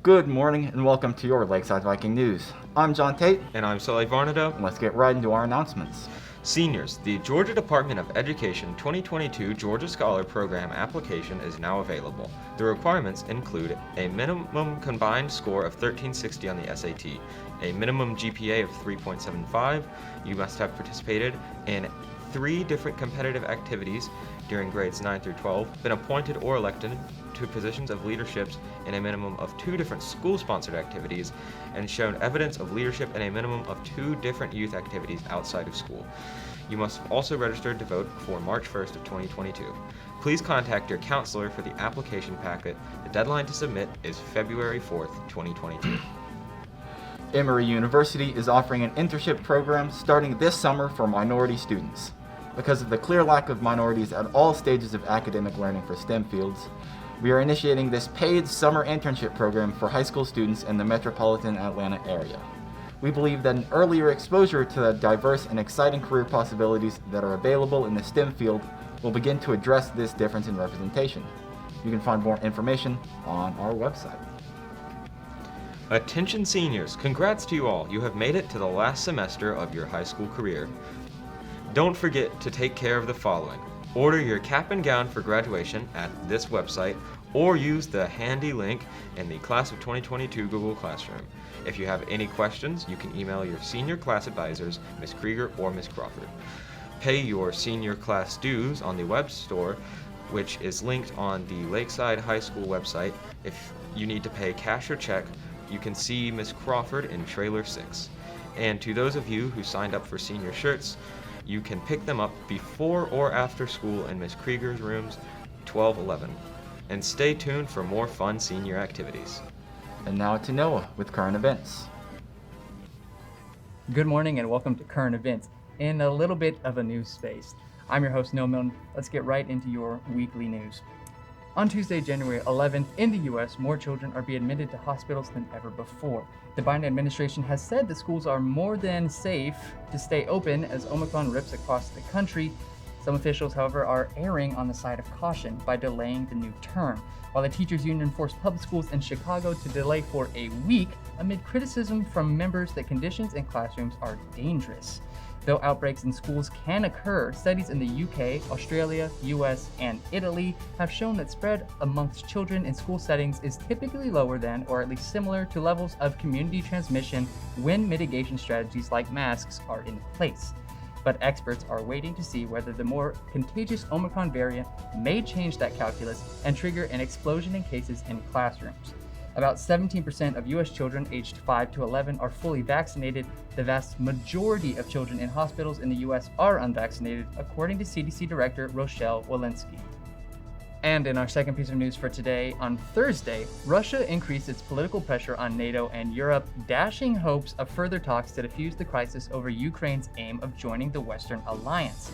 Good morning and welcome to your Lakeside Viking News. I'm John Tate. And I'm Sully Varnado. Let's get right into our announcements. Seniors, the Georgia Department of Education 2022 Georgia Scholar Program application is now available. The requirements include a minimum combined score of 1360 on the SAT, a minimum GPA of 3.75. You must have participated in 3 different competitive activities during grades 9 through 12, been appointed or elected to positions of leaderships in a minimum of 2 different school-sponsored activities, and shown evidence of leadership in a minimum of 2 different youth activities outside of school. You must have also registered to vote before March 1st of 2022. Please contact your counselor for the application packet. The deadline to submit is February 4th, 2022. Emory University is offering an internship program starting this summer for minority students. Because of the clear lack of minorities at all stages of academic learning for STEM fields, we are initiating this paid summer internship program for high school students in the metropolitan Atlanta area. We believe that an earlier exposure to the diverse and exciting career possibilities that are available in the STEM field will begin to address this difference in representation. You can find more information on our website. Attention seniors, congrats to you all. You have made it to the last semester of your high school career. Don't forget to take care of the following. Order your cap and gown for graduation at this website, or use the handy link in the Class of 2022 Google Classroom. If you have any questions, you can email your senior class advisors, Ms. Krieger or Ms. Crawford. Pay your senior class dues on the web store, which is linked on the Lakeside High School website. If you need to pay cash or check, you can see Ms. Crawford in Trailer 6. And to those of you who signed up for senior shirts, you can pick them up before or after school in Ms. Krieger's rooms 1211. And stay tuned for more fun senior activities. And now to Noah with current events. Good morning and welcome to Current Events in a little bit of a news space. I'm your host, Noah Milton. Let's get right into your weekly news. On Tuesday, January 11th, in the U.S., more children are being admitted to hospitals than ever before. The Biden administration has said the schools are more than safe to stay open as Omicron rips across the country. Some officials, however, are erring on the side of caution by delaying the new term, while the teachers union forced public schools in Chicago to delay for a week amid criticism from members that conditions in classrooms are dangerous. Though outbreaks in schools can occur, studies in the UK, Australia, US, and Italy have shown that spread amongst children in school settings is typically lower than, or at least similar to, levels of community transmission when mitigation strategies like masks are in place. But experts are waiting to see whether the more contagious Omicron variant may change that calculus and trigger an explosion in cases in classrooms. About 17% of U.S. children aged 5 to 11 are fully vaccinated. The vast majority of children in hospitals in the U.S. are unvaccinated, according to CDC Director Rochelle Walensky. And in our second piece of news for today, on Thursday, Russia increased its political pressure on NATO and Europe, dashing hopes of further talks to defuse the crisis over Ukraine's aim of joining the Western alliance.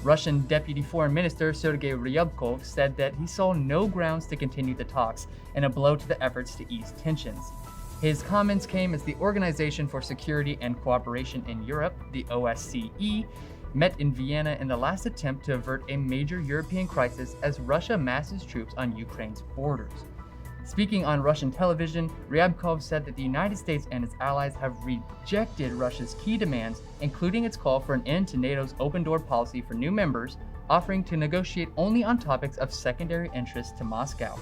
Russian Deputy Foreign Minister Sergei Ryabkov said that he saw no grounds to continue the talks, in a blow to the efforts to ease tensions. His comments came as the Organization for Security and Cooperation in Europe, the OSCE, met in Vienna in the last attempt to avert a major European crisis as Russia masses troops on Ukraine's borders. Speaking on Russian television, Ryabkov said that the United States and its allies have rejected Russia's key demands, including its call for an end to NATO's open-door policy for new members, offering to negotiate only on topics of secondary interest to Moscow.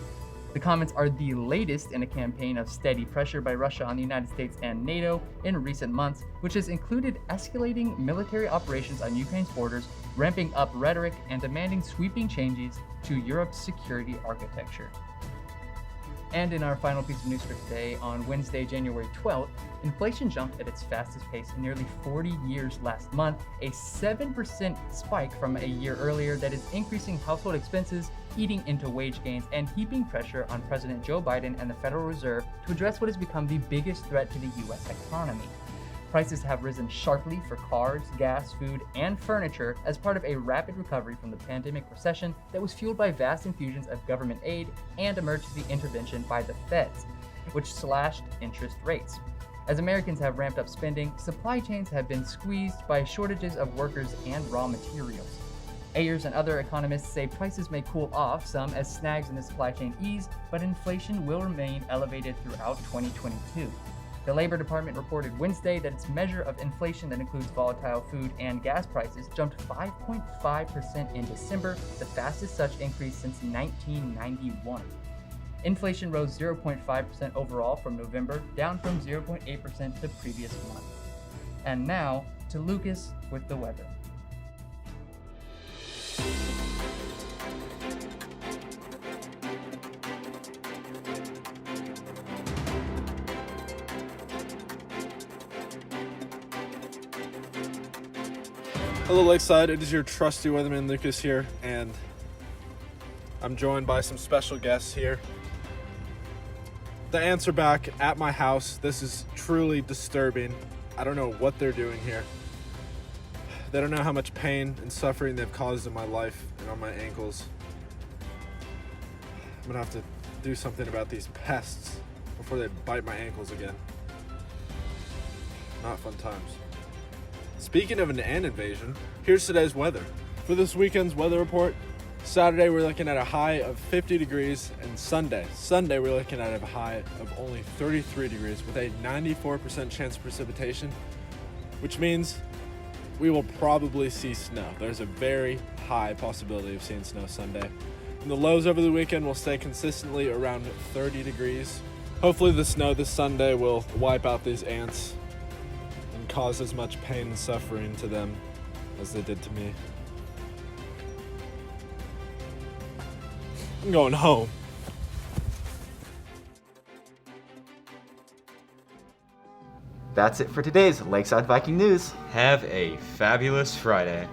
The comments are the latest in a campaign of steady pressure by Russia on the United States and NATO in recent months, which has included escalating military operations on Ukraine's borders, ramping up rhetoric, and demanding sweeping changes to Europe's security architecture. And in our final piece of news for today, on Wednesday, January 12th, inflation jumped at its fastest pace in nearly 40 years last month, a 7% spike from a year earlier that is increasing household expenses, eating into wage gains, and heaping pressure on President Joe Biden and the Federal Reserve to address what has become the biggest threat to the U.S. economy. Prices have risen sharply for cars, gas, food, and furniture as part of a rapid recovery from the pandemic recession that was fueled by vast infusions of government aid and emergency intervention by the feds, which slashed interest rates. As Americans have ramped up spending, supply chains have been squeezed by shortages of workers and raw materials. Ayers and other economists say prices may cool off some as snags in the supply chain ease, but inflation will remain elevated throughout 2022. The Labor Department reported Wednesday that its measure of inflation that includes volatile food and gas prices jumped 5.5% in December, the fastest such increase since 1991. Inflation rose 0.5% overall from November, down from 0.8% the previous month. And now to Lucas with the weather. Hello Lakeside, it is your trusty weatherman Lucas here, and I'm joined by some special guests here. The ants are back at my house. This is truly disturbing. I don't know what they're doing here. They don't know how much pain and suffering they've caused in my life and on my ankles. I'm gonna have to do something about these pests before they bite my ankles again. Not fun times. Speaking of an ant invasion, here's today's weather. For this weekend's weather report, Saturday we're looking at a high of 50 degrees, and Sunday we're looking at a high of only 33 degrees with a 94% chance of precipitation, which means we will probably see snow. There's a very high possibility of seeing snow Sunday. And the lows over the weekend will stay consistently around 30 degrees. Hopefully the snow this Sunday will wipe out these ants and cause as much pain and suffering to them as they did to me. I'm going home. That's it for today's Lakeside Viking News. Have a fabulous Friday.